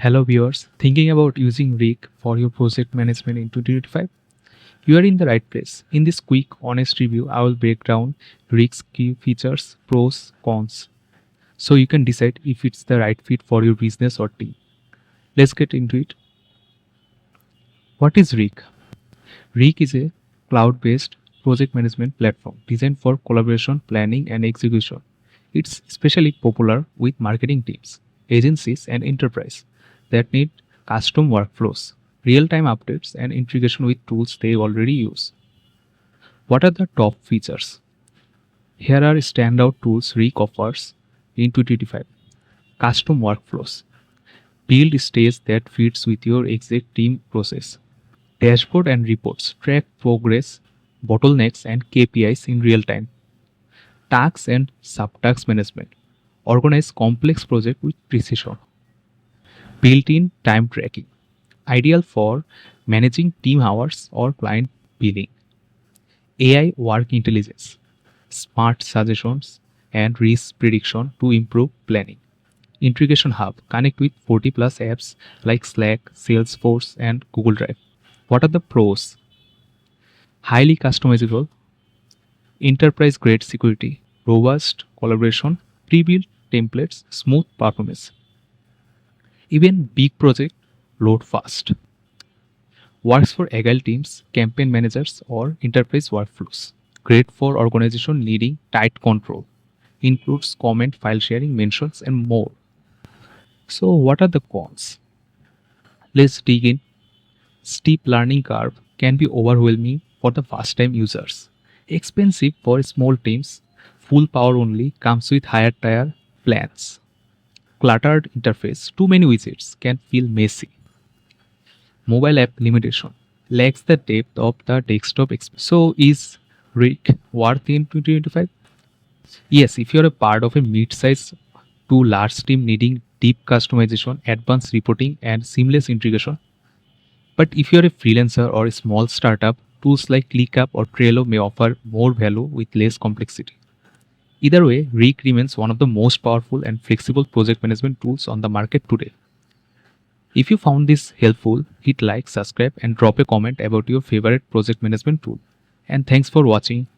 Hello viewers, thinking about using Wrike for your project management in 2025? You are in the right place. In this quick, honest review, I will break down Wrike's key features, pros, cons, so you can decide if it's the right fit for your business or team. Let's get into it. What is Wrike? Wrike is a cloud-based project management platform designed for collaboration, planning, and execution. It's especially popular with marketing teams, agencies, and enterprise that need custom workflows, real-time updates, and integration with tools they already use. What are the top features? Here are standout tools Wrike offers in 2025. Custom workflows. Build stage that fits with your exact team process. Dashboard and reports track progress, bottlenecks, and KPIs in real time. Tasks and subtasks management organize complex projects with precision. Built-in time tracking ideal for managing team hours or client billing. AI work intelligence smart suggestions and risk prediction to improve planning. Integration Hub connect with 40 plus apps like Slack, Salesforce, and Google Drive. What are the pros? Highly customizable, enterprise grade security, robust collaboration, pre-built templates, smooth performance. Even big project load fast. Works for agile teams, campaign managers, or enterprise workflows. Great for organization needing tight control. Includes comment, file sharing, mentions, and more. So, what are the cons? Let's dig in. Steep learning curve can be overwhelming for the first time users. Expensive for small teams. Full power only comes with higher tier plans. Cluttered interface, too many widgets can feel messy. Mobile app limitation lacks the depth of the desktop experience. So, is Wrike worth in 2025? Yes, if you're a part of a mid-sized to large team needing deep customization, advanced reporting, and seamless integration. But if you're a freelancer or a small startup, tools like ClickUp or Trello may offer more value with less complexity. Either way, Wrike remains one of the most powerful and flexible project management tools on the market today. If you found this helpful, hit like, subscribe, and drop a comment about your favorite project management tool. And thanks for watching.